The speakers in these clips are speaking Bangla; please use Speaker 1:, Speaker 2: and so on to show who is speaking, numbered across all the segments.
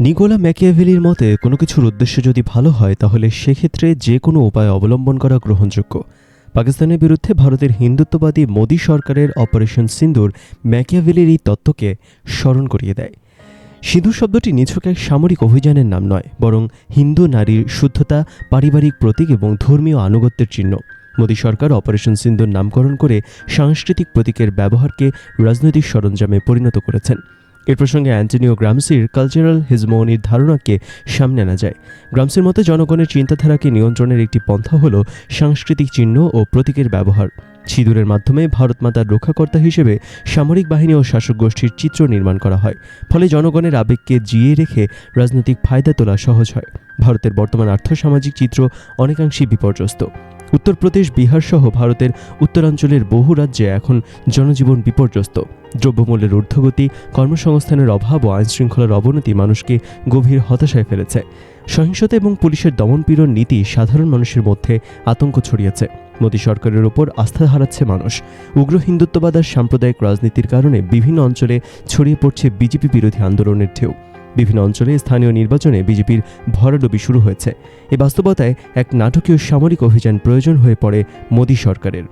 Speaker 1: নিকোলা ম্যাকিয়াভেলির মতে কোনো কিছুর উদ্দেশ্য যদি ভালো হয় তাহলে সেক্ষেত্রে যে কোনো উপায় অবলম্বন করা গ্রহণযোগ্য। পাকিস্তানের বিরুদ্ধে ভারতের হিন্দুত্ববাদী মোদী সরকারের অপারেশন সিন্দুর ম্যাকিয়াভেলির এই তত্ত্বকে স্মরণ করিয়ে দেয়। সিঁদুর শব্দটি নিছক এক সামরিক অভিযানের নাম নয়, বরং হিন্দু নারীর শুদ্ধতা, পারিবারিক প্রতীক এবং ধর্মীয় আনুগত্যের চিহ্ন। মোদী সরকার অপারেশন সিন্দুর নামকরণ করে সাংস্কৃতিক প্রতীকের ব্যবহারকে রাজনৈতিক সরঞ্জামে পরিণত করেছেন। এর প্রসঙ্গে অ্যান্টনিও গ্রামসির কালচারাল হেজমনির ধারণাকে সামনে আনা যায়। গ্রামসির মতে জনগণের চিন্তাধারাকে নিয়ন্ত্রণের একটি পন্থা হল সাংস্কৃতিক চিহ্ন ও প্রতীকের ব্যবহার। সিঁদুরের মাধ্যমে ভারত মাতার রক্ষাকর্তা হিসেবে সামরিক বাহিনী ও শাসক গোষ্ঠীর চিত্র নির্মাণ করা হয়, ফলে জনগণের আবেগকে জিইয়ে রেখে রাজনৈতিক ফায়দা তোলা সহজ হয়। ভারতের বর্তমান আর্থসামাজিক চিত্র অনেকাংশেই বিপর্যস্ত। উত্তরপ্রদেশ, বিহার সহ ভারতের উত্তরাঞ্চলের বহু রাজ্যে এখন জনজীবন বিপর্যস্ত। দ্রব্যমূল্যের ঊর্ধ্বগতি, কর্মসংস্থানের অভাব ও আইনশৃঙ্খলার অবনতি মানুষকে গভীর হতাশায় ফেলেছে। সহিংসতা এবং পুলিশের দমনপীড়ন নীতি সাধারণ মানুষের মধ্যে আতঙ্ক ছড়িয়েছে। মোদী সরকারের ওপর আস্থা হারাচ্ছে মানুষ। উগ্র হিন্দুত্ববাদ আর সাম্প্রদায়িক রাজনীতির কারণে বিভিন্ন অঞ্চলে ছড়িয়ে পড়ছে বিজেপি বিরোধী আন্দোলনের ঢেউ। বিভিন্ন অঞ্চলে স্থানীয় নির্বাচনে বিজেপির ভরাডুবি শুরু হয়েছে। এই বাস্তবতায় এক নাটকীয় সামরিক অভিযান প্রয়োজন হয়ে পড়ে মোদী সরকারের।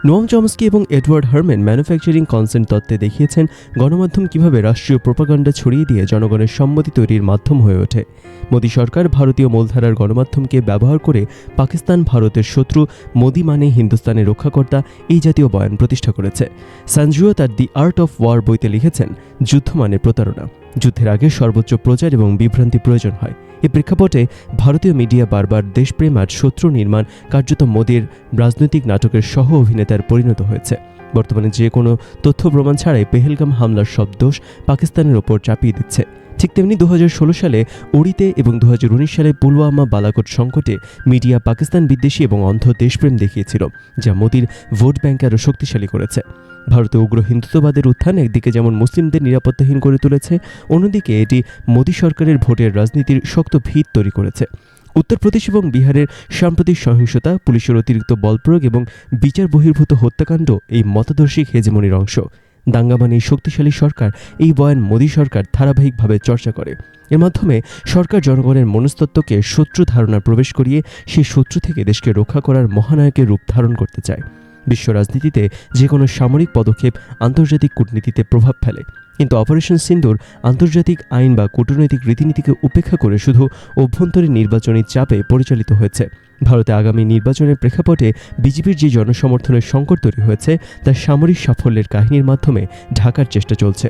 Speaker 1: নোয়াম চমস্কি এবং এডওয়ার্ড হারম্যান ম্যানুফ্যাকচারিং কনসেন্ট তত্ত্বে দেখিয়েছেন গণমাধ্যম কিভাবে রাষ্ট্রীয় প্রোপাগান্ডা ছড়িয়ে দিয়ে জনগণের সম্মতি তৈরির মাধ্যম হয়ে ওঠে। মোদী সরকার ভারতীয় মূলধারার গণমাধ্যমকে ব্যবহার করে পাকিস্তান ভারতের শত্রু, মোদী মানে হিন্দুস্তানের রক্ষাকর্তা, এই জাতীয় বয়ান প্রতিষ্ঠা করেছে। সঞ্জুয়া তার দি আর্ট অফ ওয়ার বইতে লিখেছেন, যুদ্ধ মানে প্রতারণা। যুদ্ধের আগে সর্বোচ্চ প্রচার এবং বিভ্রান্তি প্রয়োজন হয়। এ প্রেক্ষাপটে ভারতীয় মিডিয়া বারবার দেশপ্রেম আর শত্রু নির্মাণ কার্যত মোদীর রাজনৈতিক নাটকের সহ অভিনেতার পরিণত হয়েছে। বর্তমানে যে কোনো তথ্য প্রমাণ ছাড়াই পেহেলগাম হামলার সব দোষ পাকিস্তানের ওপর চাপিয়ে দিচ্ছে। ঠিক তেমনি 2016 সালে উড়িতে এবং 2019 সালে পুলওয়ামা বালাকোট সংকটে মিডিয়া পাকিস্তান বিদ্বেষী এবং অন্ধ দেশপ্রেম দেখিয়েছিল, যা মোদীর ভোট ব্যাংক আরও শক্তিশালী করেছে। ভারতে উগ্র হিন্দুত্ববাদের উত্থান একদিকে যেমন মুসলিমদের নিরাপত্তাহীন করে তুলেছে, অন্যদিকে এটি মোদী সরকারের ভোটের রাজনীতির শক্ত ভিত তৈরি করেছে। উত্তরপ্রদেশ এবং বিহারের সাম্প্রতিক সহিংসতা, পুলিশের অতিরিক্ত বলপ্রয়োগ এবং বিচার বহির্ভূত হত্যাকাণ্ড এই মতাদর্শিক হেজেমনির অংশ। দাঙ্গা মানে শক্তিশালী সরকার, এই বয়ান মোদী সরকার ধারাবাহিকভাবে চর্চা করে। এর মাধ্যমে সরকার জনগণের মনস্তত্ত্বকে শত্রু ধারণা প্রবেশ করিয়ে সেই শত্রু থেকে দেশকে রক্ষা করার মহানায়কের রূপ ধারণ করতে চায়। বিশ্ব রাজনীতিতে যে কোনো সামরিক পদক্ষেপ আন্তর্জাতিক কূটনীতিতে প্রভাব ফেলে, কিন্তু অপারেশন সিন্দুর আন্তর্জাতিক আইন বা কূটনৈতিক রীতিনীতিকে উপেক্ষা করে শুধু অভ্যন্তরীণ নির্বাচনী চাপে পরিচালিত হয়েছে। ভারতে আগামী নির্বাচনের প্রেক্ষাপটে বিজেপির যে জনসমর্থনের সংকট তৈরি হয়েছে তা সামরিক সাফল্যের কাহিনীর মাধ্যমে ঢাকার চেষ্টা চলছে।